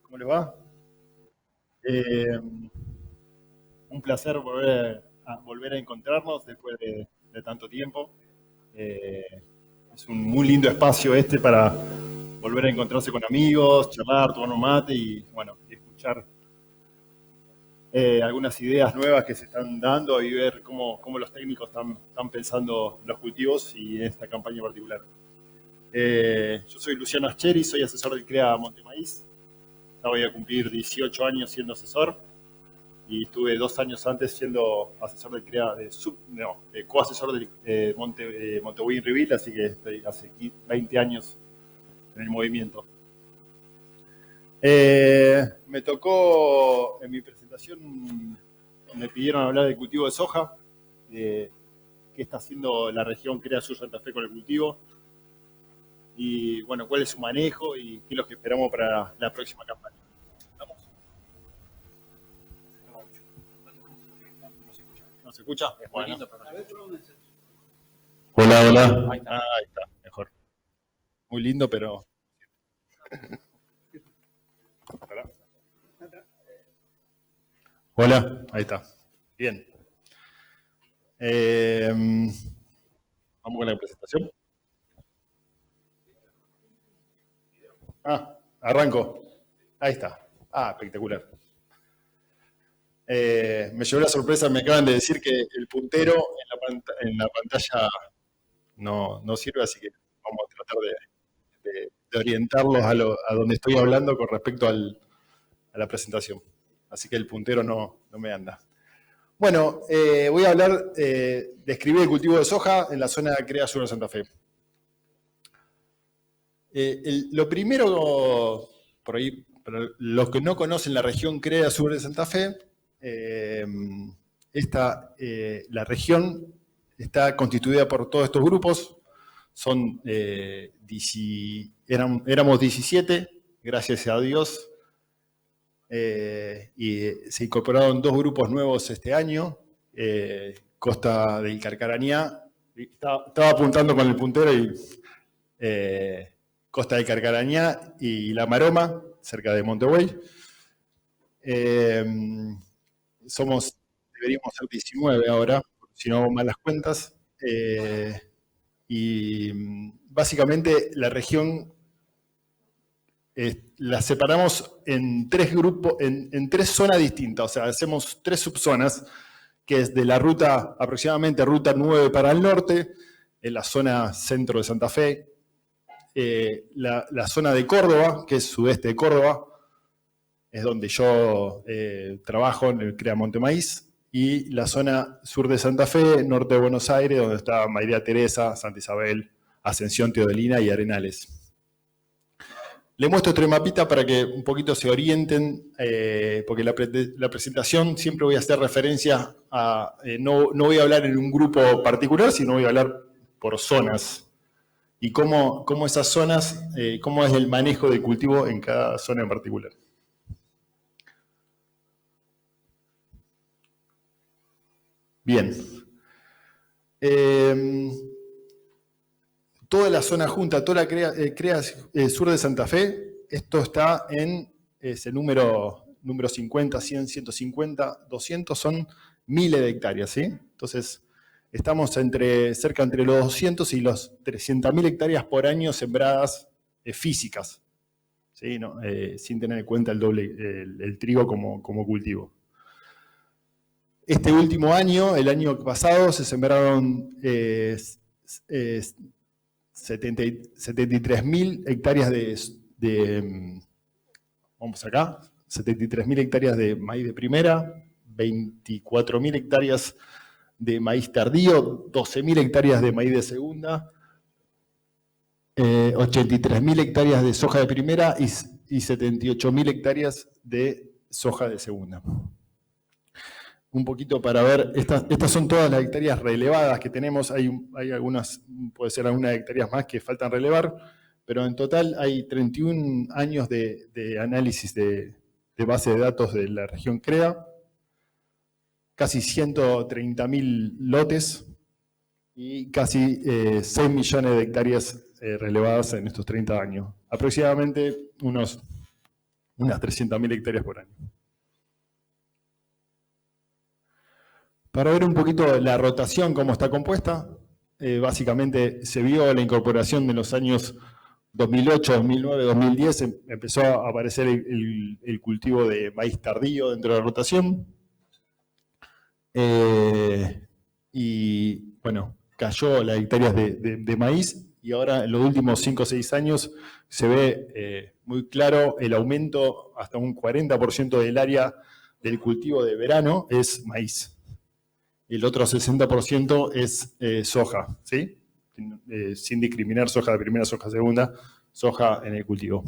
¿Cómo les va? Eh, un placer volver a encontrarnos después de tanto tiempo. Eh, es un muy lindo espacio este para volver a encontrarse con amigos, charlar, tomar un mate y, bueno, y escuchar algunas ideas nuevas que se están dando y ver cómo los técnicos están pensando los cultivos y esta campaña en particular. Yo soy Luciano Ascheri, soy asesor del CREA Montemaíz. Ya voy a cumplir 18 años siendo asesor y estuve 2 años antes siendo asesor del CREA, coasesor del Montevideo Reveal, así que estoy hace 20 años en el movimiento. Me tocó, en mi presentación, me pidieron hablar del cultivo de soja, de qué está haciendo la región CREA Sur Santa Fe con el cultivo, y bueno, cuál es su manejo y qué es lo que esperamos para la próxima campaña. ¿Vamos? ¿No se escucha? Bueno. Hola, hola. Ahí está, mejor. Muy lindo, pero... Hola, ahí está. Bien. Vamos con la presentación. Arranco. Ahí está. Espectacular. Me llevó la sorpresa, me acaban de decir que el puntero en la pantalla no sirve, así que vamos a tratar de orientarlos a donde estoy hablando con respecto a la presentación. Así que el puntero no me anda. Bueno, voy a hablar, describir el cultivo de soja en la zona de CREA Sur de Santa Fe. Lo primero, por ahí, para los que no conocen la región CREA Sur de Santa Fe, la región está constituida por todos estos grupos. Éramos 17, gracias a Dios, y se incorporaron 2 grupos nuevos este año, Costa del Carcarañá, estaba apuntando con el puntero y Costa del Carcarañá y La Maroma, cerca de Montevideo. Deberíamos ser 19 ahora, si no hago mal las cuentas. Y básicamente la región la separamos en 3 grupos, en 3 zonas distintas. O sea, hacemos 3 subzonas, que es de la ruta, aproximadamente ruta 9 para el norte, en la zona centro de Santa Fe, la zona de Córdoba, que es sudeste de Córdoba, es donde yo trabajo en el CREA Montemaíz, y la zona sur de Santa Fe, norte de Buenos Aires, donde está María Teresa, Santa Isabel, Ascensión, Teodolina y Arenales. Les muestro otro mapita para que un poquito se orienten, porque la presentación siempre voy a hacer referencia a, no voy a hablar en un grupo particular, sino voy a hablar por zonas. Y cómo esas zonas, cómo es el manejo del cultivo en cada zona en particular. Bien. Toda la zona junta, toda la CREA Sur de Santa Fe, esto está en ese número 50, 100, 150, 200, son miles de hectáreas, ¿sí? Entonces, estamos cerca entre los 200 y los 300.000 hectáreas por año sembradas físicas, ¿sí? ¿No? Sin tener en cuenta el trigo como cultivo. Este último año, el año pasado, se sembraron 73.000 hectáreas vamos acá, 73.000 hectáreas de maíz de primera, 24.000 hectáreas de maíz tardío, 12.000 hectáreas de maíz de segunda, 83.000 hectáreas de soja de primera y 78.000 hectáreas de soja de segunda. Un poquito para ver, estas son todas las hectáreas relevadas que tenemos, hay algunas, puede ser algunas hectáreas más que faltan relevar, pero en total hay 31 años de análisis de base de datos de la región CREA, casi 130.000 lotes y casi 6 millones de hectáreas relevadas en estos 30 años. Aproximadamente unos unas 300.000 hectáreas por año. Para ver un poquito la rotación, cómo está compuesta, básicamente se vio la incorporación de los años 2008, 2009, 2010, empezó a aparecer el cultivo de maíz tardío dentro de la rotación. Y bueno, cayó las hectáreas de maíz y ahora en los últimos 5 o 6 años se ve muy claro el aumento hasta un 40% del área del cultivo de verano es maíz. Y el otro 60% es soja, ¿sí? Sin discriminar soja de primera, soja segunda, soja en el cultivo.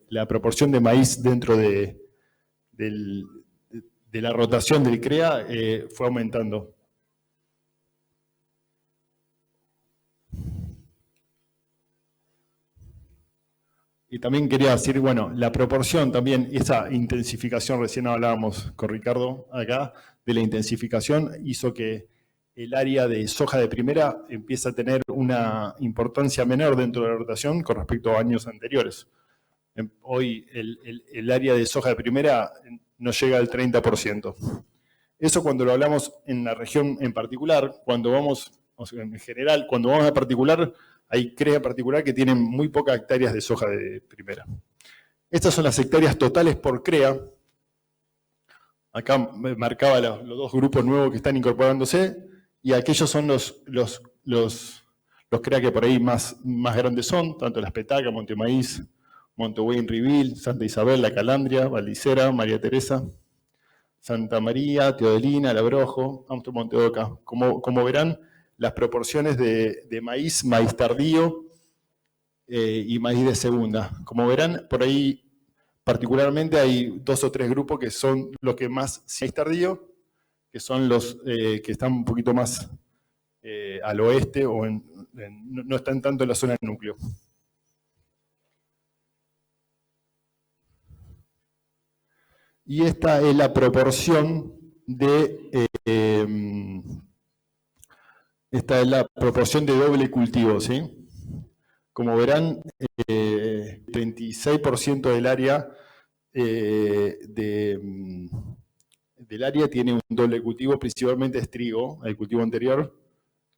La proporción de maíz dentro de la rotación del CREA fue aumentando. Y también quería decir, bueno, la proporción también, esa intensificación, recién hablábamos con Ricardo acá, de la intensificación, hizo que el área de soja de primera empiece a tener una importancia menor dentro de la rotación con respecto a años anteriores. Hoy el área de soja de primera no llega al 30%. Eso cuando lo hablamos en la región en particular, cuando vamos, o sea, en general, cuando vamos a particular, hay CREA particular que tienen muy pocas hectáreas de soja de primera. Estas son las hectáreas totales por CREA. Acá me marcaba los dos grupos nuevos que están incorporándose, y aquellos son los CREA que por ahí más grandes son, tanto Las Petacas, Montemaíz, Montehuey, Ribil, Santa Isabel, La Calandria, Valdicera, María Teresa, Santa María, Teodelina, Labrojo, Amstro, Monte Oca. Como verán, las proporciones de maíz tardío y maíz de segunda. Como verán, por ahí particularmente hay 2 o 3 grupos que son los que más maíz tardío, que son los que están un poquito más al oeste o no están tanto en la zona del núcleo. Y esta es la proporción de doble cultivo, ¿sí? Como verán, 36% del área del área tiene un doble cultivo, principalmente es trigo, el cultivo anterior,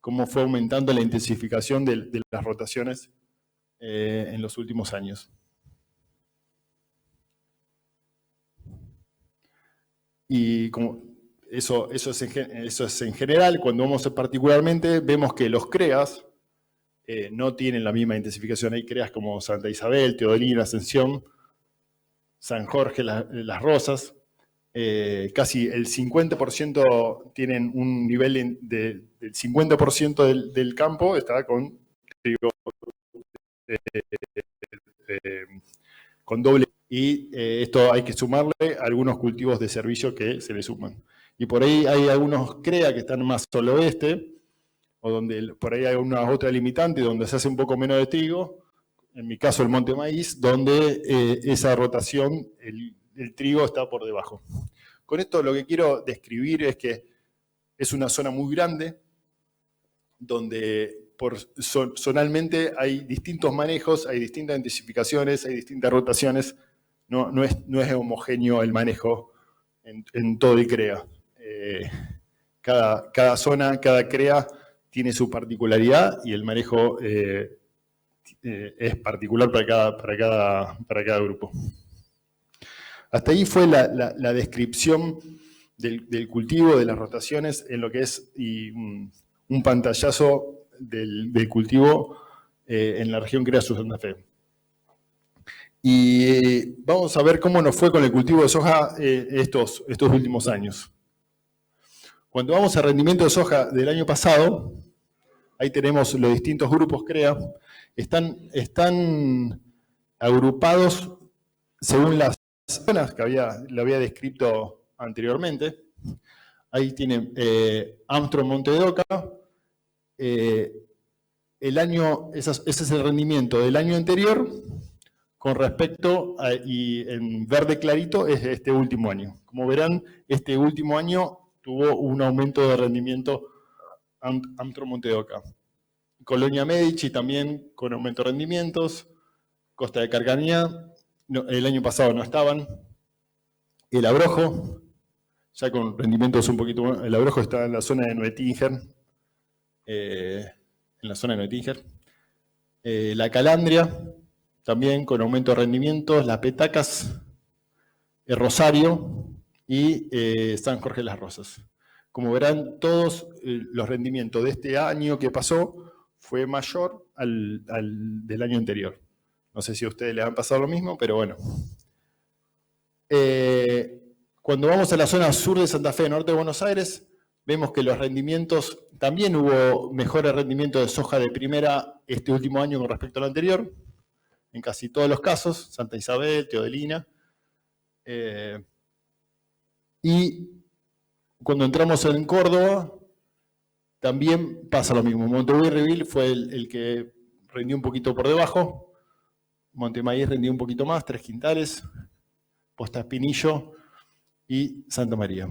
como fue aumentando la intensificación de las rotaciones en los últimos años. Y como eso es en general. Cuando vamos particularmente, vemos que los CREAs no tienen la misma intensificación. Hay CREAs como Santa Isabel, Teodolina, Ascensión, San Jorge, Las Rosas. Casi el 50% tienen un nivel del 50% del campo está con trigo con doble. Y esto hay que sumarle algunos cultivos de servicio que se le suman. Y por ahí hay algunos CREA que están más al oeste, o donde por ahí hay una otra limitante, donde se hace un poco menos de trigo, en mi caso el Montemaíz, donde esa rotación, el trigo está por debajo. Con esto lo que quiero describir es que es una zona muy grande, donde zonalmente hay distintos manejos, hay distintas intensificaciones, hay distintas rotaciones. No es homogéneo el manejo en todo el CREA. Cada zona, cada CREA tiene su particularidad y el manejo es particular para cada grupo. Hasta ahí fue la descripción del cultivo, de las rotaciones, en lo que es un pantallazo del cultivo en la región CREA Sur Santa Fe. Y vamos a ver cómo nos fue con el cultivo de soja estos últimos años. Cuando vamos al rendimiento de soja del año pasado, ahí tenemos los distintos grupos CREA, están agrupados según las zonas que le había descrito anteriormente. Ahí tienen Armstrong, Monte de Oca. Ese es el rendimiento del año anterior con respecto y en verde clarito es este último año. Como verán, este último año tuvo un aumento de rendimiento Armstrong, Monte de Oca. Colonia Medici también con aumento de rendimientos, Costa de Carcañá, el año pasado no estaban. El abrojo, ya con rendimientos un poquito más. El abrojo está en la zona de Nuetinger. La calandria, también con aumento de rendimientos. Las petacas, Rosario y San Jorge de las Rosas. Como verán, todos los rendimientos de este año que pasó fue mayor al del año anterior. No sé si a ustedes les han pasado lo mismo, pero bueno. Cuando vamos a la zona sur de Santa Fe, norte de Buenos Aires, vemos que los rendimientos, también hubo mejores rendimientos de soja de primera este último año con respecto al anterior, en casi todos los casos, Santa Isabel, Teodelina. Y cuando entramos en Córdoba, también pasa lo mismo. Montevideo y Reville fue el que rindió un poquito por debajo. Montemaíz rindió un poquito más, 3 quintales. Posta Espinillo y Santa María.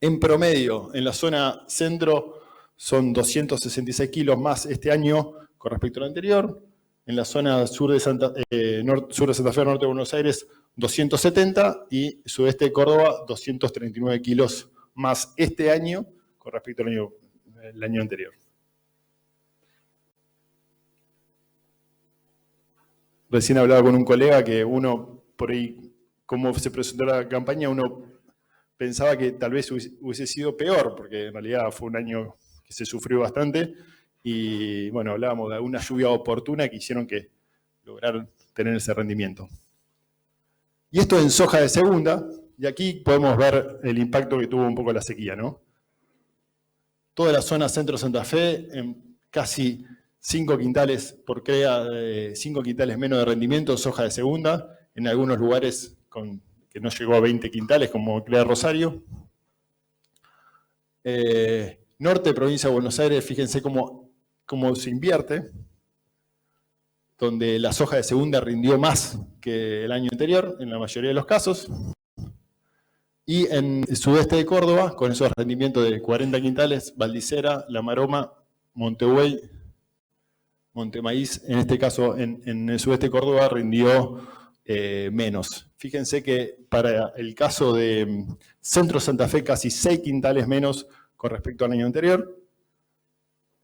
En promedio, en la zona centro, son 266 kilos más este año con respecto al anterior. En la zona sur de Santa Fe, norte de Buenos Aires, 270, y sudeste de Córdoba, 239 kilos más este año con respecto al año anterior. Recién hablaba con un colega que uno, por ahí, como se presentó la campaña, uno pensaba que tal vez hubiese sido peor, porque en realidad fue un año que se sufrió bastante, y bueno, hablábamos de una lluvia oportuna que hicieron que lograran tener ese rendimiento. Y esto en soja de segunda, y aquí podemos ver el impacto que tuvo un poco la sequía, ¿no? Toda la zona centro Santa Fe, en casi 5 quintales por crea, 5 quintales menos de rendimiento en soja de segunda, en algunos lugares que no llegó a 20 quintales, como Crea Rosario. Norte, provincia de Buenos Aires, fíjense cómo se invierte, donde la soja de segunda rindió más que el año anterior, en la mayoría de los casos. Y en el sudeste de Córdoba, con esos rendimientos de 40 quintales, Valdicera, La Maroma, Montehuey, Montemaíz, en este caso en el sudeste de Córdoba, rindió menos. Fíjense que para el caso de Centro Santa Fe, casi 6 quintales menos con respecto al año anterior.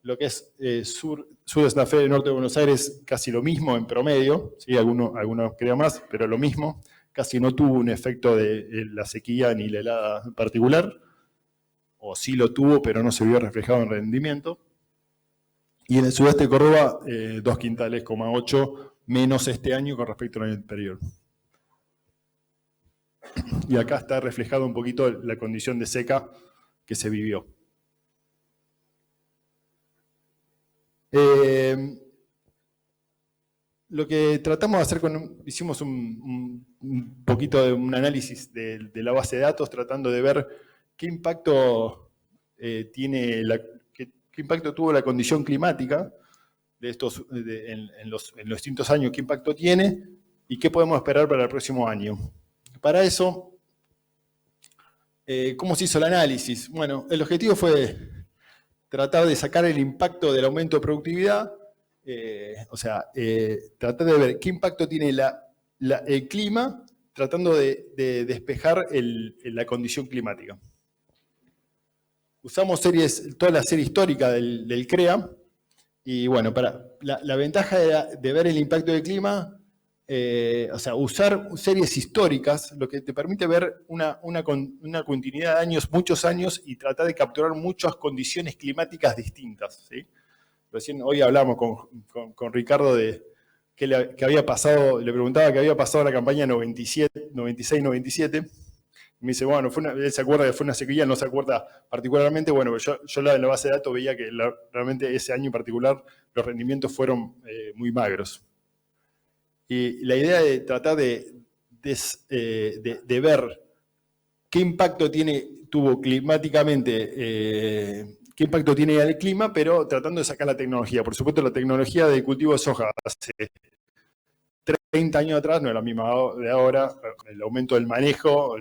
Lo que es sur de Santa Fe, norte de Buenos Aires, casi lo mismo en promedio. ¿Sí? Algunos crean más, pero lo mismo. Casi no tuvo un efecto de la sequía ni la helada en particular. O sí lo tuvo, pero no se vio reflejado en rendimiento. Y en el sudeste de Córdoba, 2 quintales, 8 menos este año con respecto al año anterior. Y acá está reflejado un poquito la condición de seca que se vivió. Lo que tratamos de hacer, hicimos un poquito de un análisis de la base de datos, tratando de ver qué impacto qué impacto tuvo la condición climática de en los distintos años, qué impacto tiene y qué podemos esperar para el próximo año. Para eso, ¿cómo se hizo el análisis? Bueno, el objetivo fue tratar de sacar el impacto del aumento de productividad, tratar de ver qué impacto tiene el clima, tratando de despejar la condición climática. Usamos toda la serie histórica del CREA, y bueno, la ventaja de ver el impacto del clima, usar series históricas, lo que te permite ver una continuidad de años, muchos años, y tratar de capturar muchas condiciones climáticas distintas, ¿sí? Recién hoy hablamos con Ricardo de que había pasado, le preguntaba qué había pasado en la campaña 96-97. Me dice, bueno, él se acuerda que fue una sequía, no se acuerda particularmente. Bueno, yo en la base de datos veía que realmente ese año en particular los rendimientos fueron muy magros. Y la idea de tratar de ver qué impacto tuvo climáticamente, qué impacto tiene el clima, pero tratando de sacar la tecnología. Por supuesto, la tecnología de cultivo de soja hace 30 años atrás no es la misma de ahora. El aumento del manejo,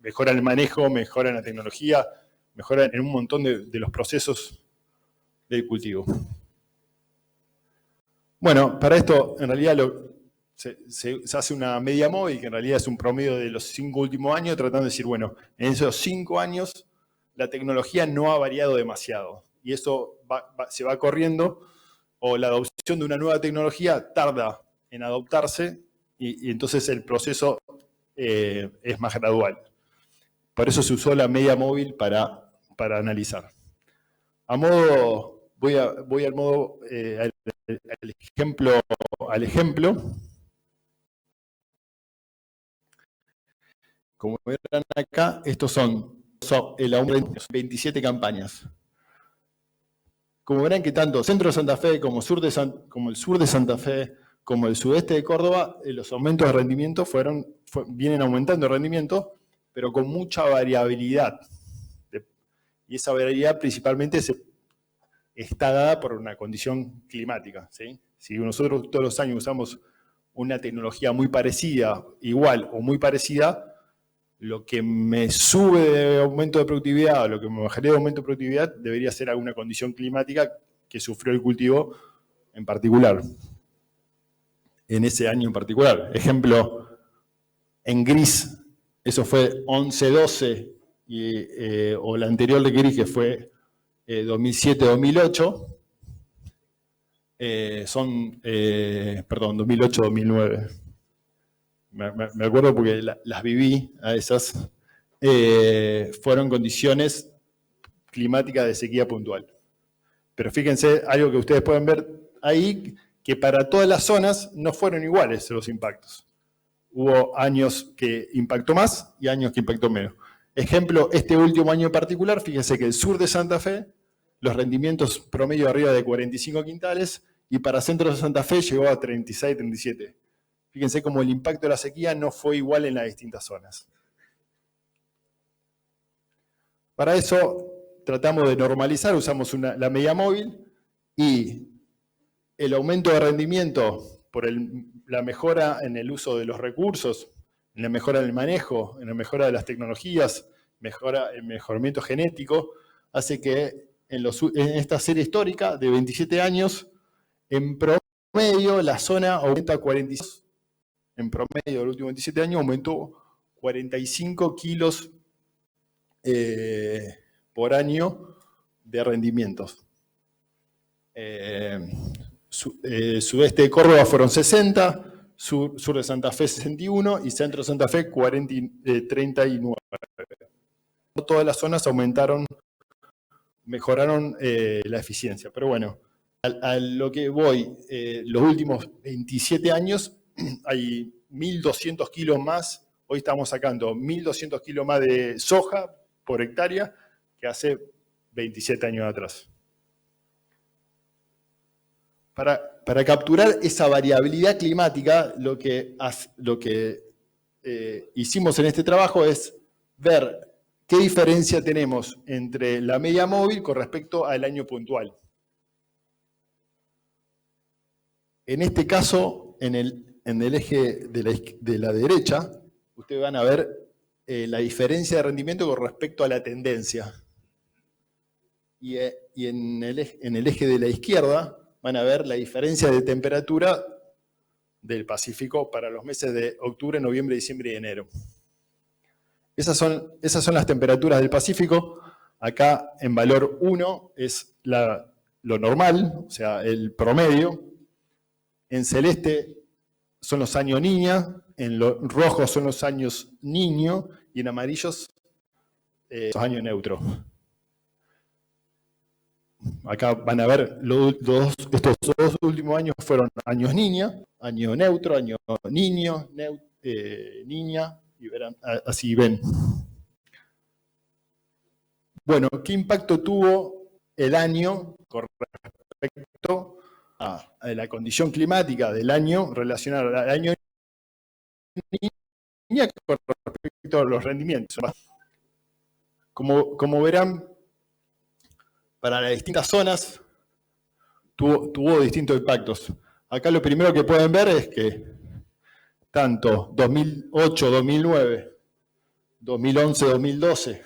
mejora el manejo, mejora en la tecnología, mejora en un montón de los procesos del cultivo. Bueno, para esto, en realidad, se hace una media móvil, que en realidad es un promedio de los 5 últimos años, tratando de decir, bueno, en esos 5 años la tecnología no ha variado demasiado. Y eso se va corriendo, o la adopción de una nueva tecnología tarda en adoptarse, y entonces el proceso es más gradual. Por eso se usó la media móvil para analizar. Voy al modo, al ejemplo. Como verán acá, estos son el aumento de 27 campañas. Como verán que tanto centro de Santa Fe como el sur de Santa Fe, como el sudeste de Córdoba, los aumentos de rendimiento vienen aumentando el rendimiento, pero con mucha variabilidad. Y esa variabilidad principalmente está dada por una condición climática, ¿sí? Si nosotros todos los años usamos una tecnología muy parecida, igual o muy parecida, lo que me sube de aumento de productividad o lo que me bajaría de aumento de productividad debería ser alguna condición climática que sufrió el cultivo en particular, en ese año en particular. Ejemplo, en gris, eso fue 11-12, o la anterior de gris, que fue 2007-2008, perdón, 2008-2009. Me acuerdo porque las viví a esas. Fueron condiciones climáticas de sequía puntual. Pero fíjense, algo que ustedes pueden ver ahí, que para todas las zonas no fueron iguales los impactos. Hubo años que impactó más y años que impactó menos. Ejemplo, este último año en particular, fíjense que el sur de Santa Fe, los rendimientos promedio arriba de 45 quintales, y para centro de Santa Fe llegó a 36, 37. Fíjense cómo el impacto de la sequía no fue igual en las distintas zonas. Para eso tratamos de normalizar, usamos la media móvil, y el aumento de rendimiento por la mejora en el uso de los recursos, en la mejora del manejo, en la mejora de las tecnologías, el mejoramiento genético, hace que en esta serie histórica de 27 años, en promedio la zona aumenta 45. En promedio, de los últimos 27 años, aumentó 45 kilos por año de rendimientos. Sudeste de Córdoba fueron 60, sur de Santa Fe 61 y centro de Santa Fe 39. Todas las zonas mejoraron la eficiencia. Pero bueno, a lo que voy, los últimos 27 años hay 1.200 kilos más. Hoy estamos sacando 1.200 kilos más de soja por hectárea que hace 27 años atrás. Para capturar esa variabilidad climática, lo que hicimos en este trabajo es ver qué diferencia tenemos entre la media móvil con respecto al año puntual. En este caso, en el eje de la derecha, ustedes van a ver la diferencia de rendimiento con respecto a la tendencia. Y en el eje de la izquierda van a ver la diferencia de temperatura del Pacífico para los meses de octubre, noviembre, diciembre y enero. Esas son las temperaturas del Pacífico. Acá en valor 1 es lo normal, o sea, el promedio. En celeste son los años niña, en rojo son los años niño y en amarillos los años neutro. Acá van a ver, estos dos últimos años fueron años niña, año neutro, año niño, niña, y verán, así ven. Bueno, ¿qué impacto tuvo el año con respecto a la condición climática del año relacionada al año niña con respecto a los rendimientos? Como verán, para las distintas zonas tuvo distintos impactos. Acá lo primero que pueden ver es que tanto 2008, 2009, 2011, 2012,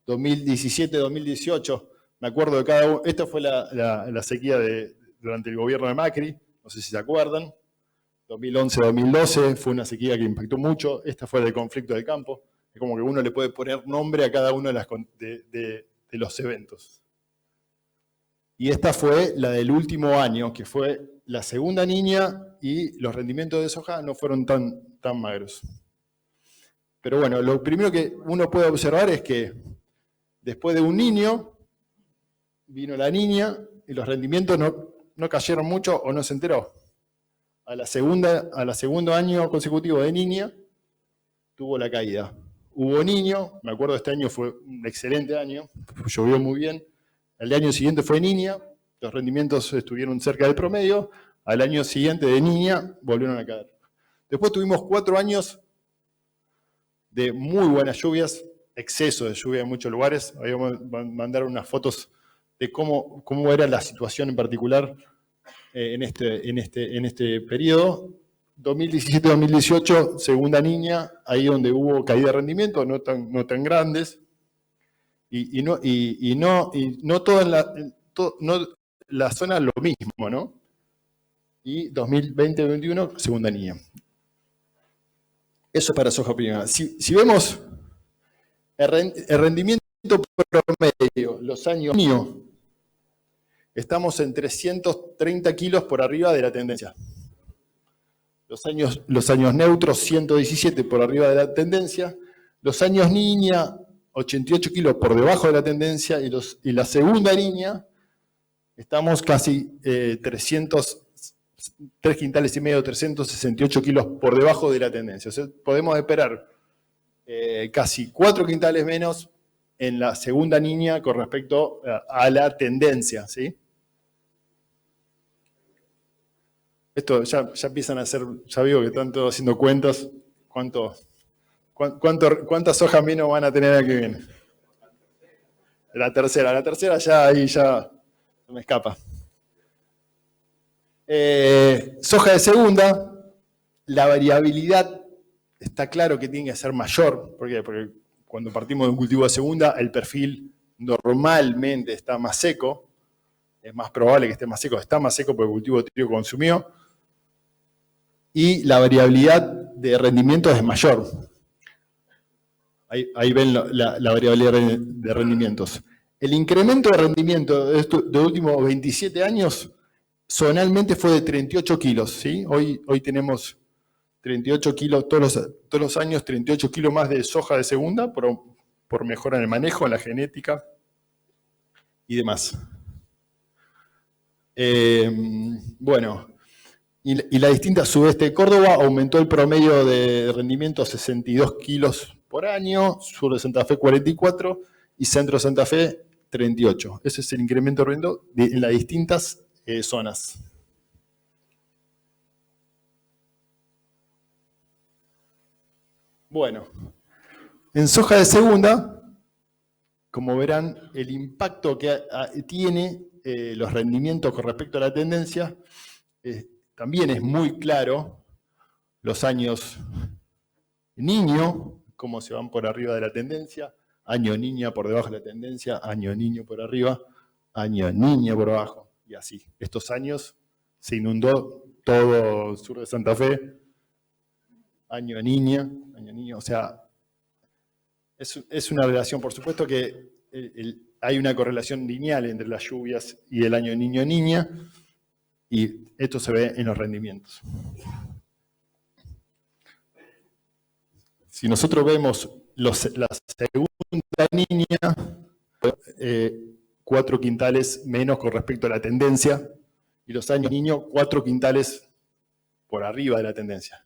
2017, 2018, me acuerdo de cada uno. Esta fue la sequía durante el gobierno de Macri, no sé si se acuerdan. 2011-2012 fue una sequía que impactó mucho. Esta fue del conflicto del campo. Es como que uno le puede poner nombre a cada uno de los eventos. Y esta fue la del último año, que fue la segunda niña, y los rendimientos de soja no fueron tan magros. Pero bueno, lo primero que uno puede observar es que después de un niño, vino la niña y los rendimientos no cayeron mucho o no se enteró. A la segundo año consecutivo de niña, tuvo la caída. Hubo niño, me acuerdo este año fue un excelente año, llovió muy bien. El año siguiente fue niña, los rendimientos estuvieron cerca del promedio. Al año siguiente de niña, volvieron a caer. Después tuvimos 4 años de muy buenas lluvias, exceso de lluvia en muchos lugares. Ahí vamos a mandar unas fotos de cómo era la situación en particular en este periodo. 2017-2018, segunda niña, ahí donde hubo caída de rendimiento, no tan grandes, y no toda la zona lo mismo, ¿no? Y 2020-2021, segunda niña. Eso es para soja primera. Si vemos el rendimiento promedio, los años niños, estamos en 330 kilos por arriba de la tendencia. Los años neutros, 117 por arriba de la tendencia. Los años niña, 88 kilos por debajo de la tendencia. Y la segunda niña, estamos casi 3 quintales y medio, 368 kilos por debajo de la tendencia. O sea, podemos esperar casi 4 quintales menos en la segunda niña con respecto a la tendencia, ¿sí? Esto ya empiezan a hacer, ya veo que están todos haciendo cuentas. ¿Cuántas hojas menos van a tener aquí viene? La tercera ya ahí ya me escapa. Soja de segunda, la variabilidad está claro que tiene que ser mayor. ¿Por qué? Porque cuando partimos de un cultivo de segunda, el perfil normalmente está más seco. Es más probable que esté más seco. Está más seco porque el cultivo de trigo consumió. Y la variabilidad de rendimiento es mayor. Ahí ven la variabilidad de rendimientos. El incremento de rendimiento de los últimos 27 años zonalmente fue de 38 kilos. ¿Sí? Hoy tenemos 38 kilos, todos los años 38 kilos más de soja de segunda por mejora en el manejo, en la genética y demás. Bueno, y la distinta sudeste de Córdoba aumentó el promedio de rendimiento a 62 kilos por año, sur de Santa Fe 44 y centro de Santa Fe 38. Ese es el incremento de rendimiento en las distintas zonas. Bueno, en soja de segunda, como verán, el impacto que tiene los rendimientos con respecto a la tendencia también es muy claro. Los años niño, cómo se van por arriba de la tendencia, año niña por debajo de la tendencia, año niño por arriba, año niña por abajo, y así. Estos años se inundó todo el sur de Santa Fe, año niño, o sea, es una relación, por supuesto que hay una correlación lineal entre las lluvias y el año niño-niña, y esto se ve en los rendimientos. Si nosotros vemos la segunda niña, 4 quintales menos con respecto a la tendencia, y los años niño, 4 quintales por arriba de la tendencia.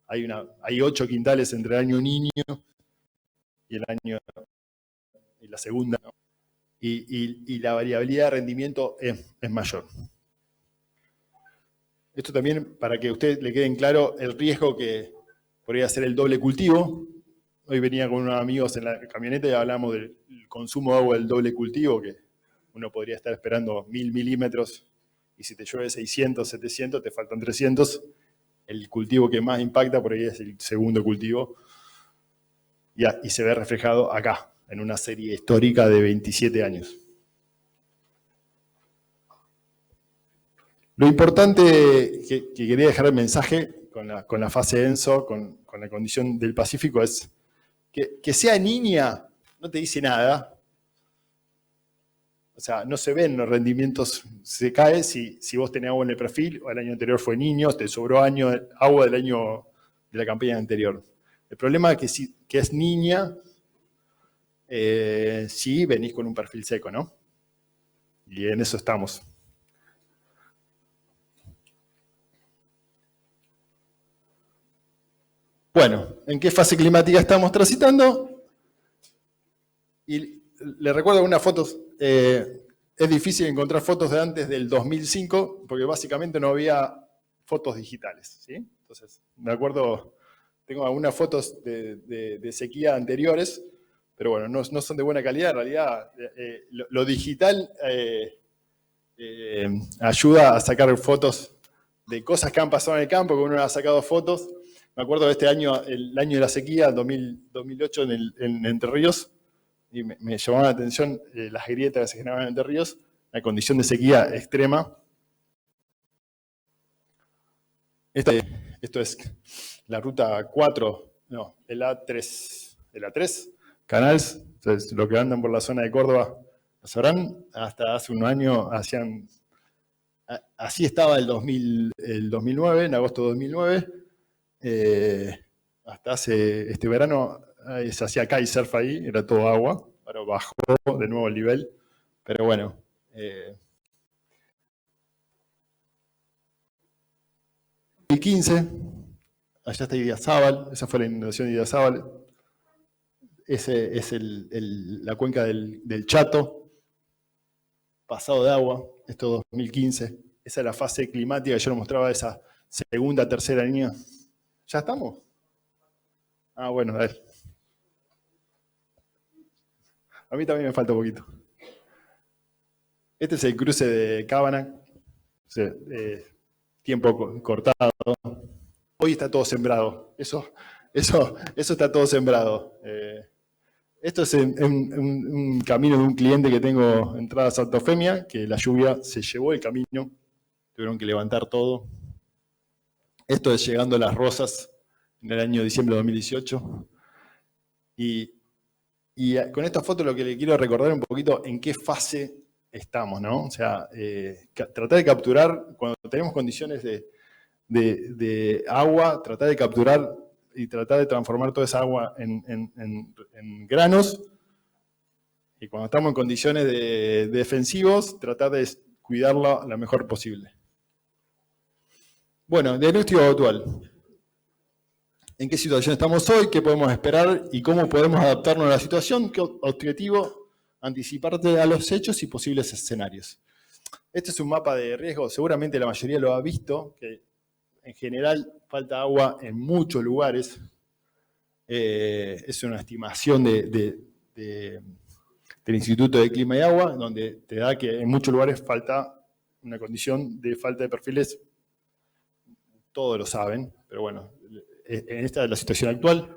Hay 8 quintales entre el año niño y la segunda, ¿no? Y la variabilidad de rendimiento es mayor. Esto también, para que a usted le quede claro el riesgo que podría ser el doble cultivo. Hoy venía con unos amigos en la camioneta y hablamos del consumo de agua del doble cultivo, que uno podría estar esperando 1000 milímetros, y si te llueve 600, 700, te faltan 300. El cultivo que más impacta por ahí es el segundo cultivo, y se ve reflejado acá, en una serie histórica de 27 años. Lo importante que quería dejar el mensaje con la fase ENSO, con la condición del Pacífico, es que sea niña no te dice nada. O sea, no se ven los rendimientos, se cae si vos tenés agua en el perfil, o el año anterior fue niño, te sobró agua del año de la campaña anterior. El problema es que es niña si venís con un perfil seco, ¿no? Y en eso estamos. Bueno, ¿en qué fase climática estamos transitando? Y les recuerdo unas fotos. Es difícil encontrar fotos de antes del 2005, porque básicamente no había fotos digitales, ¿sí? Entonces, me acuerdo, tengo algunas fotos de sequía anteriores, pero bueno, no son de buena calidad. En realidad, lo digital ayuda a sacar fotos de cosas que han pasado en el campo, que uno ha sacado fotos. Me acuerdo de este año, el año de la sequía, 2008 en Entre Ríos, y me llamaba la atención las grietas que se generaban en Entre Ríos, la condición de sequía extrema. Esto es la ruta 4, no, el A3 Canals. Entonces, los que andan por la zona de Córdoba lo sabrán. Hasta hace un año así estaba el 2009, en agosto de 2009. Hasta este verano se hacía kitesurf ahí, era todo agua. Ahora bajó de nuevo el nivel, pero bueno. 2015, allá está Idiazábal, esa fue la inundación de Idiazábal. Ese es la cuenca del Chato, pasado de agua, esto 2015. Esa es la fase climática que yo les mostraba, esa segunda, tercera línea. ¿Ya estamos? Ah, bueno, a ver. A mí también me falta un poquito. Este es el cruce de Cábana, tiempo cortado. Hoy está todo sembrado. Eso está todo sembrado. Esto es un camino de un cliente que tengo entrada a Santofemia, que la lluvia se llevó el camino, tuvieron que levantar todo. Esto es llegando a Las Rosas en el año diciembre de 2018. Y con esta foto lo que le quiero recordar un poquito en qué fase estamos, ¿no? O sea, tratar de capturar, cuando tenemos condiciones de agua, tratar de capturar y tratar de transformar toda esa agua en granos. Y cuando estamos en condiciones de defensivos, tratar de cuidarla lo mejor posible. Bueno, diagnóstico actual. ¿En qué situación estamos hoy? ¿Qué podemos esperar? ¿Y cómo podemos adaptarnos a la situación? ¿Qué objetivo? Anticiparte a los hechos y posibles escenarios. Este es un mapa de riesgo, seguramente la mayoría lo ha visto, que en general falta agua en muchos lugares. Es una estimación del Instituto de Clima y Agua, donde te da que en muchos lugares falta una condición de falta de perfiles. Todos lo saben, pero bueno, en esta es la situación actual.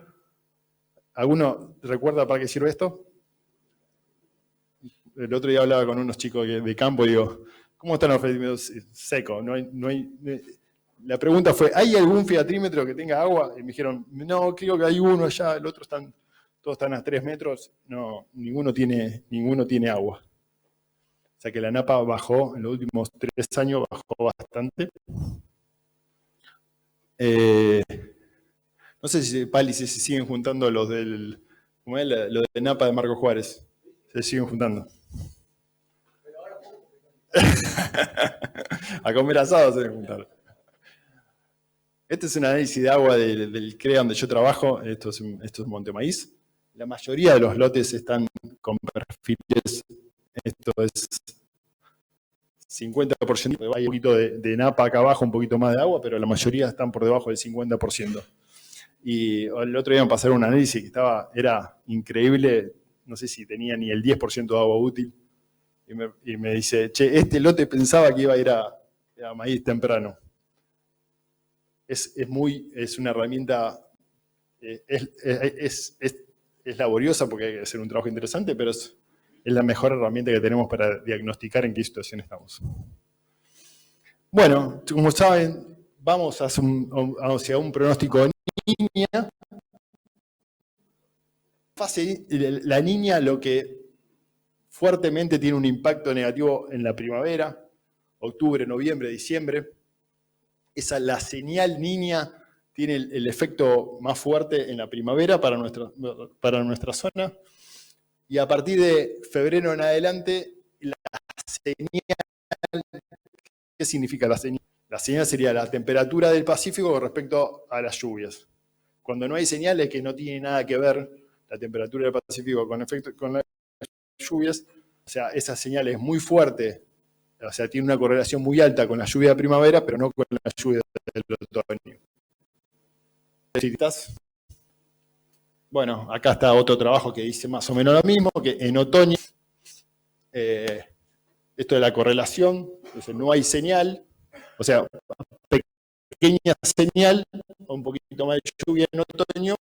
¿Alguno recuerda para qué sirve esto? El otro día hablaba con unos chicos de campo y digo, ¿cómo están los fedímetros secos? La pregunta fue, ¿hay algún fiatrímetro que tenga agua? Y me dijeron, no, creo que hay uno allá, el otro todos están a 3 metros. No, ninguno tiene agua. O sea que la napa bajó, en los últimos 3 años bajó bastante. No sé si, Pali, si se siguen juntando los lo de Napa de Marco Juárez. Se siguen juntando. A comer asado se deben juntar. Este es un análisis de agua del CREA donde yo trabajo. Esto es Montemaíz. La mayoría de los lotes están con perfiles. Esto es 50%. Hay un poquito de napa acá abajo, un poquito más de agua, pero la mayoría están por debajo del 50%. Y el otro día me pasaron un análisis que era increíble. No sé si tenía ni el 10% de agua útil. Y me dice, che, este lote pensaba que iba a ir a maíz temprano. Es una herramienta, es laboriosa porque hay que hacer un trabajo interesante, pero es la mejor herramienta que tenemos para diagnosticar en qué situación estamos. Bueno, como saben, vamos hacia un pronóstico de niña. La niña lo que fuertemente tiene un impacto negativo en la primavera, octubre, noviembre, diciembre. La señal niña tiene el efecto más fuerte en la primavera para nuestra zona. Y a partir de febrero en adelante, la señal, ¿qué significa la señal? La señal sería la temperatura del Pacífico con respecto a las lluvias. Cuando no hay señales que no tiene nada que ver la temperatura del Pacífico con las lluvias, o sea, esa señal es muy fuerte, o sea, tiene una correlación muy alta con la lluvia de primavera, pero no con la lluvia del otoño. Bueno, acá está otro trabajo que dice más o menos lo mismo, que en otoño, esto de la correlación, entonces no hay señal, o sea, pequeña señal, un poquito más de lluvia en otoño,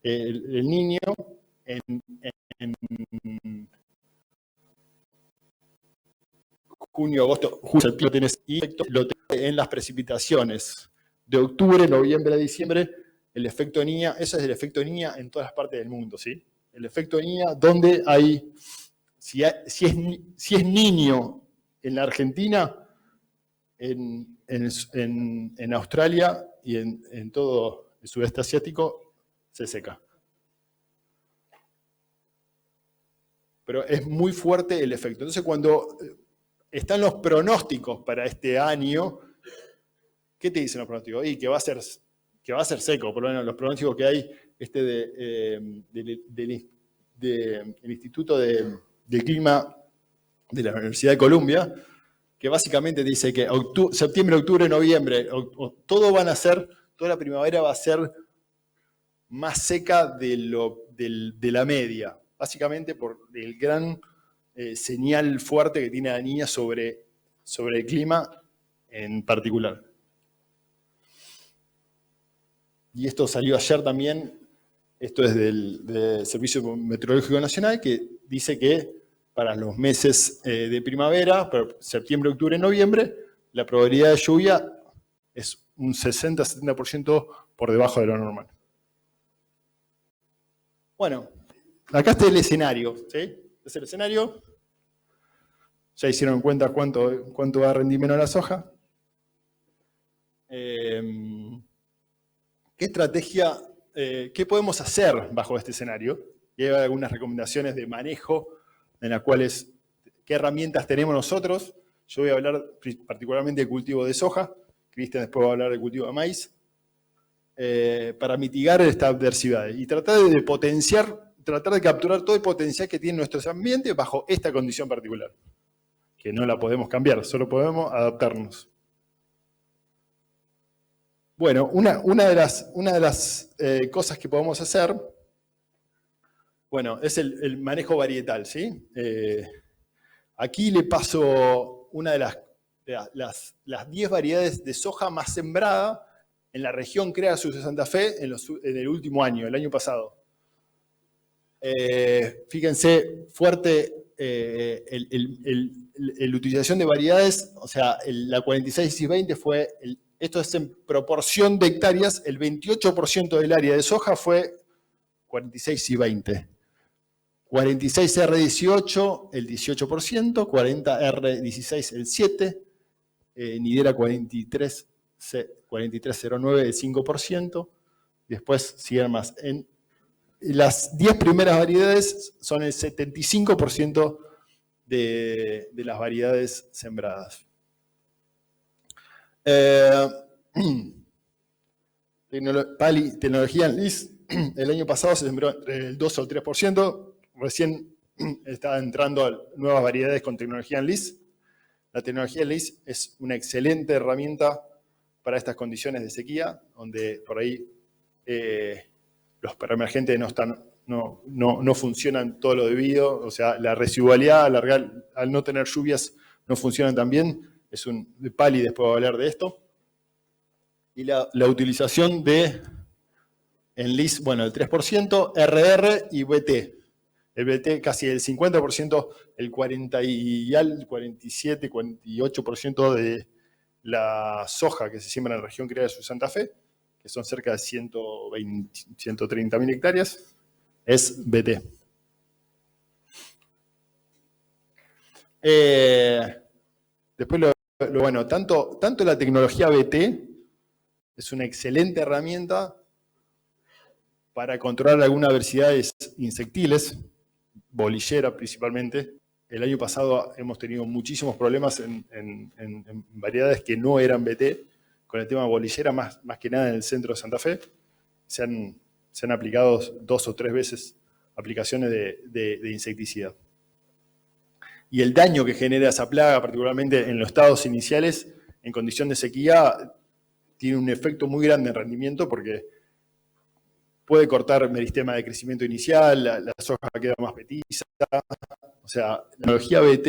el niño en junio, agosto, julio, lo tenés en las precipitaciones de octubre, noviembre, diciembre, el efecto niña, ese es el efecto niña en todas las partes del mundo, ¿sí? El efecto niña, donde hay, si es niño en la Argentina, en Australia y en todo el sudeste asiático, se seca. Pero es muy fuerte el efecto. Entonces, cuando están los pronósticos para este año, ¿qué te dicen los pronósticos? Y que va a ser seco, por lo menos los pronósticos que hay del Instituto de Clima de la Universidad de Columbia, que básicamente dice que septiembre, octubre, noviembre, toda la primavera va a ser más seca de la media, básicamente por el gran señal fuerte que tiene la niña sobre el clima en particular. Y esto salió ayer también, esto es del Servicio Meteorológico Nacional, que dice que para los meses de primavera, septiembre, octubre, noviembre, la probabilidad de lluvia es un 60-70% por debajo de lo normal. Bueno, acá está el escenario, ¿sí? Es el escenario. Ya hicieron cuenta cuánto va a rendir menos la soja. ¿Qué estrategia, qué podemos hacer bajo este escenario? Y hay algunas recomendaciones de manejo en las cuales, qué herramientas tenemos nosotros. Yo voy a hablar particularmente del cultivo de soja. Cristian después va a hablar del cultivo de maíz. Para mitigar esta adversidad y tratar de capturar todo el potencial que tiene nuestros ambientes bajo esta condición particular, que no la podemos cambiar, solo podemos adaptarnos. Bueno, una de las cosas que podemos hacer, bueno, es el manejo varietal, ¿sí? Aquí le paso una de las 10 variedades de soja más sembrada en la región Creasuz de Santa Fe en el último año, el año pasado. Fíjense, fuerte la utilización de variedades, o sea, la 46 y 20 fue, esto es en proporción de hectáreas, el 28% del área de soja fue 46 y 20. 46R18 el 18%, 40R16 el 7%, Nidera 4309 el 5%, después siguen más. Las 10 primeras variedades son el 75% de las variedades sembradas. Tecnología en LIS, el año pasado se sembró entre el 2 al 3%, recién está entrando nuevas variedades con tecnología en LIS. La tecnología en LIS es una excelente herramienta para estas condiciones de sequía, donde por ahí los preemergentes no funcionan todo lo debido, o sea, la residualidad al no tener lluvias no funcionan tan bien. Pali después va a hablar de esto. Y la utilización de en LIS, bueno, el 3%, RR y BT. El BT casi el 50%, el 47, 48% la soja que se siembra en la región Criada de Santa Fe, que son cerca de 120, 130.000 hectáreas, es BT. Después, bueno, tanto la tecnología BT es una excelente herramienta para controlar algunas adversidades insectiles, bolillera principalmente. El año pasado hemos tenido muchísimos problemas en variedades que no eran BT, con el tema bolillera, más que nada en el centro de Santa Fe. Se han aplicado 2 o 3 veces aplicaciones de insecticida. Y el daño que genera esa plaga, particularmente en los estados iniciales, en condición de sequía, tiene un efecto muy grande en rendimiento porque puede cortar meristema de crecimiento inicial, la soja queda más petiza. O sea, la tecnología BT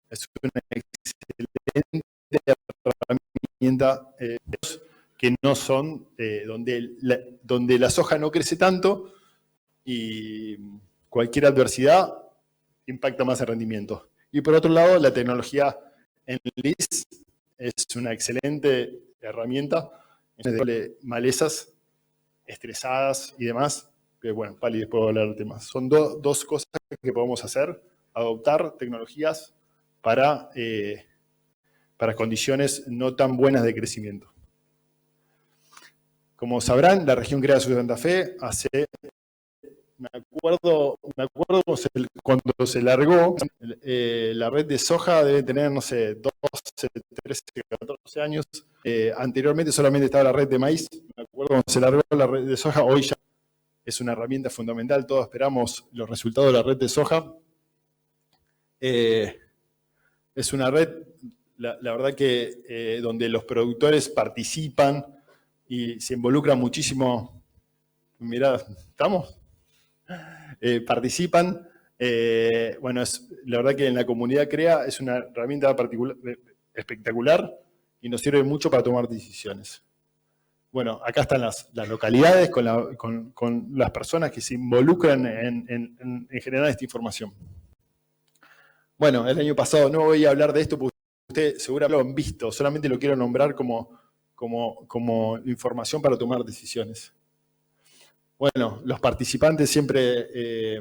es una excelente herramienta que no son donde la soja no crece tanto y cualquier adversidad impacta más el rendimiento. Y por otro lado, la tecnología Enlist es una excelente herramienta de malezas estresadas y demás, que bueno, Pali después va a hablar del tema. Son dos cosas que podemos hacer, adoptar tecnologías para condiciones no tan buenas de crecimiento. Como sabrán, la región Criada de Santa Fe me acuerdo cuando se largó, la red de soja debe tener, no sé, 12, 13, 14 años. Anteriormente solamente estaba la red de maíz. Me acuerdo cuando se largó la red de soja, hoy ya es una herramienta fundamental. Todos esperamos los resultados de la red de soja. Es una red, la verdad que donde los productores participan y se involucran muchísimo. Mirá, ¿estamos? Participan. Bueno, la verdad que en la comunidad CREA es una herramienta espectacular y nos sirve mucho para tomar decisiones. Bueno, acá están las localidades con las personas que se involucran en generar esta información. Bueno, el año pasado no voy a hablar de esto porque ustedes seguramente lo han visto, solamente lo quiero nombrar como información para tomar decisiones. Bueno, los participantes siempre,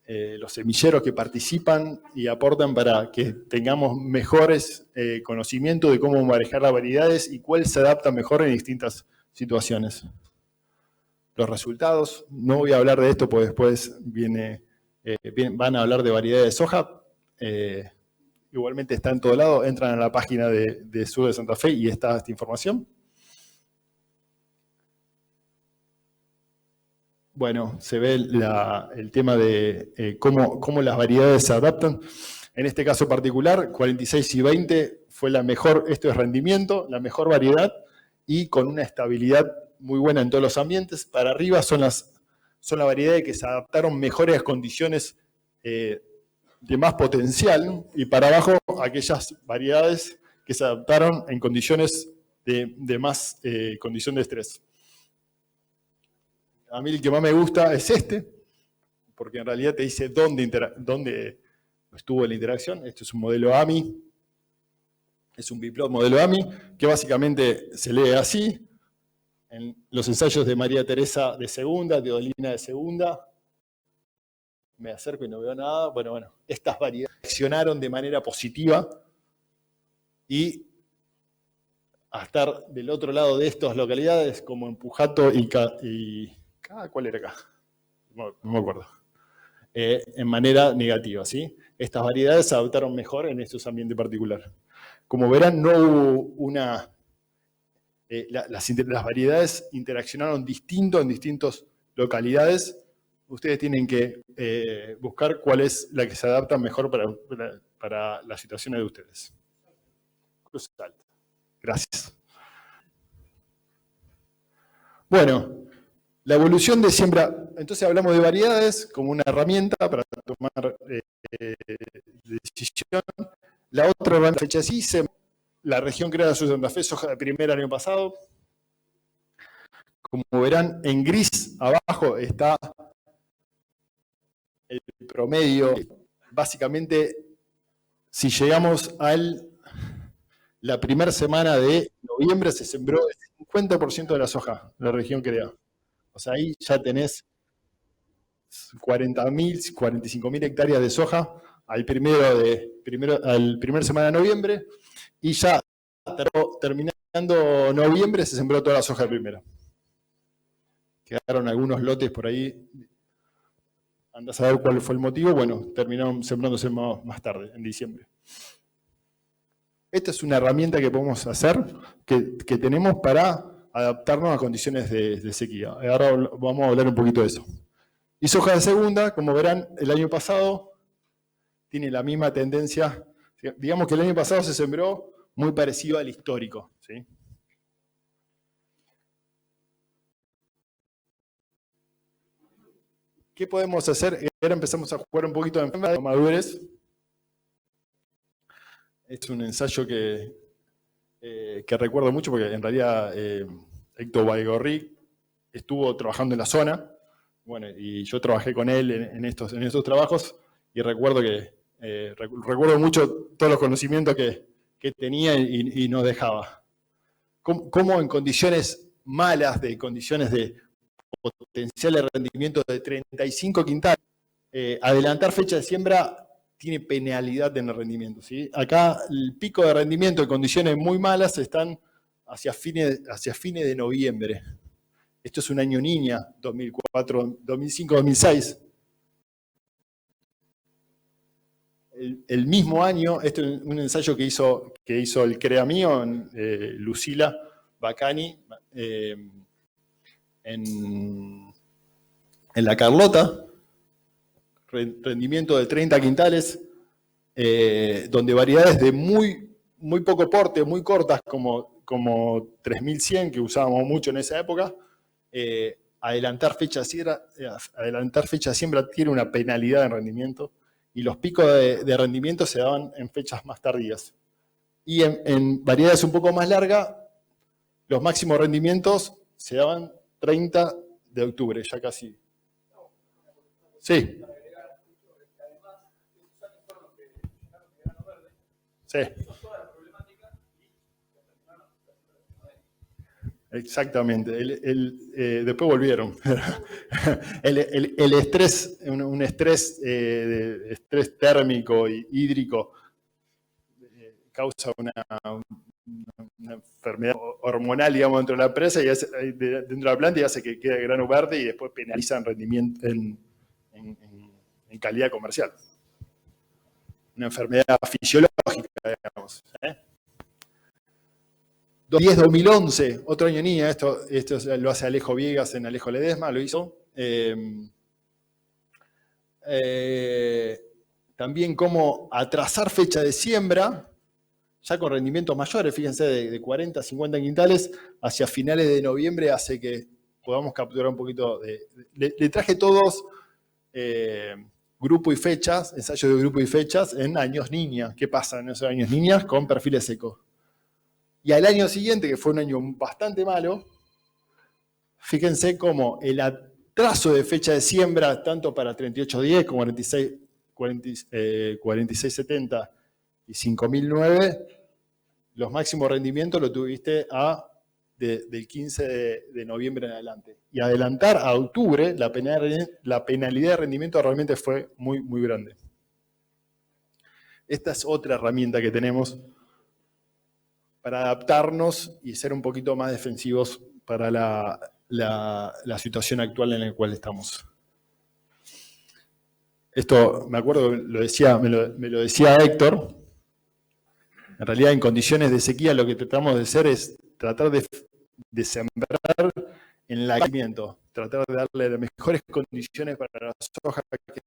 los semilleros que participan y aportan para que tengamos mejores conocimientos de cómo manejar las variedades y cuál se adapta mejor en distintas situaciones. Los resultados, no voy a hablar de esto porque después van a hablar de variedades de soja. Igualmente está en todo lado, entran a la página de Sur de Santa Fe y está esta información. Bueno, se ve el tema de cómo las variedades se adaptan. En este caso particular, 46 y 20 fue la mejor, esto es rendimiento, la mejor variedad y con una estabilidad muy buena en todos los ambientes. Para arriba son las variedades que se adaptaron mejores a condiciones de más potencial y para abajo aquellas variedades que se adaptaron en condiciones de más condición de estrés. A mí el que más me gusta es este, porque en realidad te dice dónde estuvo la interacción. Este es un modelo AMI, es un biplot modelo AMI, que básicamente se lee así. En los ensayos de María Teresa de segunda, de Odilina de segunda, me acerco y no veo nada. Bueno, estas variedades reaccionaron de manera positiva y a estar del otro lado de estas localidades, como en Pujato y ¿cuál era acá? No me acuerdo. En manera negativa, ¿sí? Estas variedades se adaptaron mejor en estos ambientes particulares. Como verán, no hubo las variedades interaccionaron distinto en distintas localidades. Ustedes tienen que buscar cuál es la que se adapta mejor para las situaciones de ustedes. Cruz Alta. Gracias. Bueno, la evolución de siembra. Entonces hablamos de variedades como una herramienta para tomar decisión. La otra herramienta fecha así, la región Criada de Santa Fe, soja de primera año pasado. Como verán, en gris abajo está el promedio. Básicamente, si llegamos al la primera semana de noviembre se sembró el 50% de la soja en la región CREA. O sea, ahí ya tenés 40.000, 45.000 hectáreas de soja al primer semana de noviembre, y ya terminando noviembre se sembró toda la soja primero. Quedaron algunos lotes por ahí, andás a ver cuál fue el motivo. Bueno, terminaron sembrándose más tarde, en diciembre. Esta es una herramienta que podemos hacer, que tenemos para adaptarnos a condiciones de sequía. Ahora vamos a hablar un poquito de eso. Y soja de segunda, como verán, el año pasado tiene la misma tendencia. Digamos que el año pasado se sembró muy parecido al histórico, ¿sí? ¿Qué podemos hacer? Ahora empezamos a jugar un poquito de madurez. Es un ensayo que recuerdo mucho porque en realidad Héctor Baigorri estuvo trabajando en la zona. Bueno, y yo trabajé con él en estos trabajos, y recuerdo mucho todos los conocimientos que tenía y nos dejaba. Cómo en condiciones malas, condiciones de potencial de rendimiento de 35 quintales, adelantar fecha de siembra tiene penalidad en el rendimiento, ¿sí? Acá el pico de rendimiento en condiciones muy malas están hacia fines de noviembre. Esto es un año niña, 2004, 2005, 2006. El mismo año, este es un ensayo que hizo el CREA mío, Lucila Bacani, en La Carlota, rendimiento de 30 quintales, donde variedades de muy poco porte, muy cortas, como 3100, que usábamos mucho en esa época, adelantar fecha de siembra tiene una penalidad en rendimiento, y los picos de rendimiento se daban en fechas más tardías. Y en variedades un poco más largas, los máximos rendimientos se daban 30 de octubre, ya casi. Sí. Sí. Exactamente. Después volvieron. El estrés, un estrés térmico y hídrico, causa una enfermedad hormonal, digamos, dentro de la presa, dentro de la planta, y hace que quede grano verde, y después penaliza en rendimiento, en calidad comercial. Una enfermedad fisiológica, digamos. 2010-2011, otro año niña, esto lo hace Alejo Viegas en Alejo Ledesma, lo hizo. También cómo atrasar fecha de siembra, ya con rendimientos mayores, fíjense, de 40 a 50 quintales, hacia finales de noviembre, hace que podamos capturar un poquito le traje todos grupo y fechas, ensayos de grupo y fechas en años niña. ¿Qué pasa en esos años niñas con perfiles secos? Y al año siguiente, que fue un año bastante malo, fíjense cómo el atraso de fecha de siembra, tanto para 3810 como 4670 y 5009, los máximos rendimientos lo tuviste del 15 de noviembre en adelante. Y adelantar a octubre, la penalidad de rendimiento realmente fue muy, muy grande. Esta es otra herramienta que tenemos para adaptarnos y ser un poquito más defensivos para la situación actual en la cual estamos. Esto, me acuerdo, me lo decía Héctor. En realidad, en condiciones de sequía, lo que tratamos de hacer es tratar de sembrar en el crecimiento, tratar de darle las mejores condiciones para la soja, que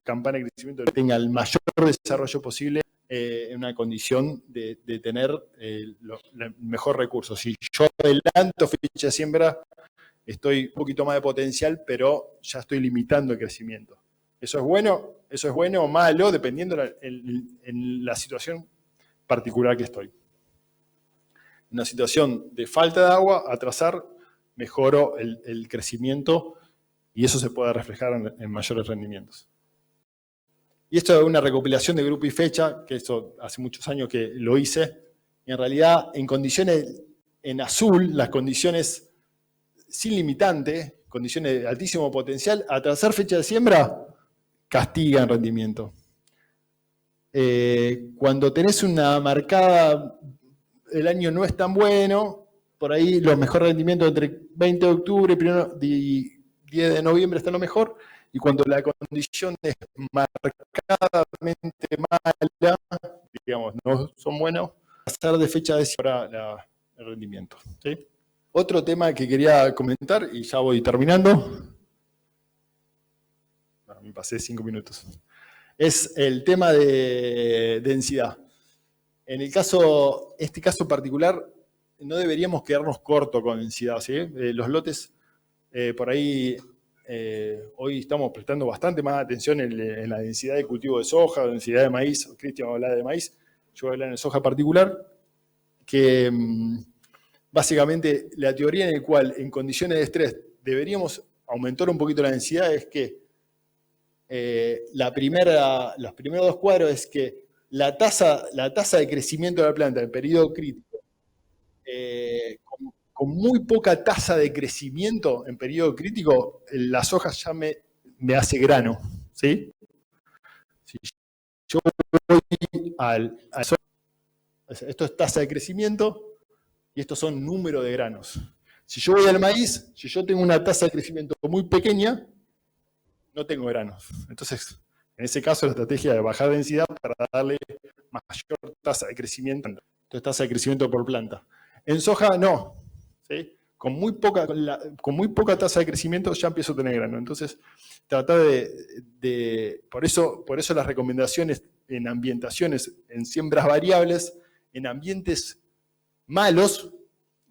campana de crecimiento tenga el mayor desarrollo posible, en una condición de tener el mejor recurso. Si yo adelanto fecha de siembra, estoy un poquito más de potencial, pero ya estoy limitando el crecimiento. ¿Eso es bueno o malo? Dependiendo en la situación particular que estoy. En una situación de falta de agua, atrasar, mejoro el crecimiento, y eso se puede reflejar en mayores rendimientos. Y esto es una recopilación de grupo y fecha, que esto hace muchos años que lo hice. en realidad en condiciones, en azul, las condiciones sin limitante, condiciones de altísimo potencial, atrasar fecha de siembra, castigan rendimiento. Cuando tenés una marcada, el año no es tan bueno, por ahí los mejores rendimientos entre 20 de octubre y 10 de noviembre están lo mejor, y cuando la condición es marcadamente mala, digamos, no son buenos, pasar de fecha de siembra el rendimiento. ¿Sí? Otro tema que quería comentar, y ya voy terminando, me pasé 5 minutos, es el tema de densidad. En este caso particular, no deberíamos quedarnos cortos con densidad, ¿sí? Los lotes, por ahí, hoy estamos prestando bastante más atención en la densidad de cultivo de soja, densidad de maíz. Cristian va a hablar de maíz, yo voy a hablar de soja particular, que básicamente la teoría en la cual en condiciones de estrés deberíamos aumentar un poquito la densidad es que los primeros 2 cuadros es que la tasa de crecimiento de la planta en periodo crítico, con muy poca tasa de crecimiento en periodo crítico, la soja ya me hace grano. ¿Sí? Si yo voy esto es tasa de crecimiento y estos son número de granos. Si yo voy al maíz, si yo tengo una tasa de crecimiento muy pequeña, no tengo granos. Entonces, en ese caso, la estrategia de bajar densidad para darle mayor tasa de crecimiento, entonces tasa de crecimiento por planta. En soja, no. ¿Sí? Con muy poca tasa de crecimiento ya empiezo a tener grano. Entonces, tratar por eso las recomendaciones en ambientaciones, en siembras variables, en ambientes malos,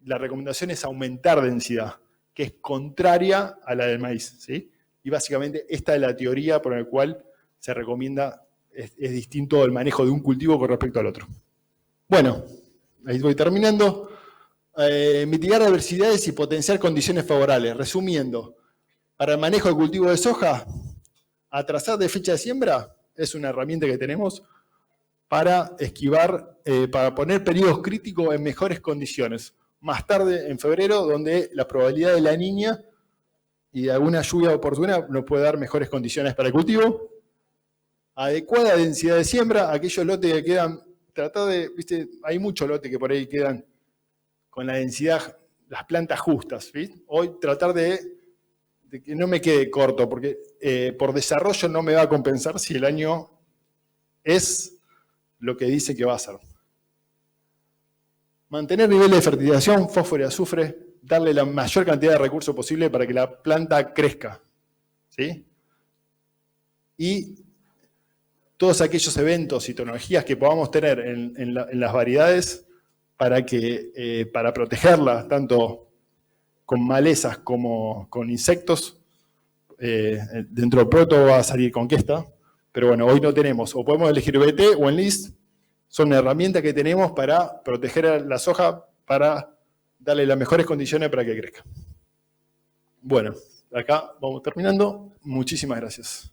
la recomendación es aumentar densidad, que es contraria a la del maíz. ¿Sí? Y básicamente esta es la teoría por la cual se recomienda, es distinto el manejo de un cultivo con respecto al otro. Bueno, ahí voy terminando. Mitigar adversidades y potenciar condiciones favorables. Resumiendo, para el manejo del cultivo de soja, atrasar de fecha de siembra es una herramienta que tenemos para esquivar, para poner periodos críticos en mejores condiciones. Más tarde, en febrero, donde la probabilidad de la niña y de alguna lluvia oportuna nos puede dar mejores condiciones para el cultivo. Adecuada densidad de siembra, aquellos lotes que quedan, viste, hay muchos lotes que por ahí quedan con la densidad, las plantas justas. ¿Sí? Hoy tratar de que no me quede corto, porque por desarrollo no me va a compensar si el año es lo que dice que va a ser. Mantener niveles de fertilización, fósforo y azufre, darle la mayor cantidad de recursos posible para que la planta crezca. ¿Sí? Y todos aquellos eventos y tecnologías que podamos tener en las variedades para protegerlas, tanto con malezas como con insectos. Dentro del proto va a salir Conquesta, pero bueno, hoy no tenemos. O podemos elegir BT o Enlist. Son herramientas que tenemos para proteger a la soja, para darle las mejores condiciones para que crezca. Bueno, acá vamos terminando. Muchísimas gracias.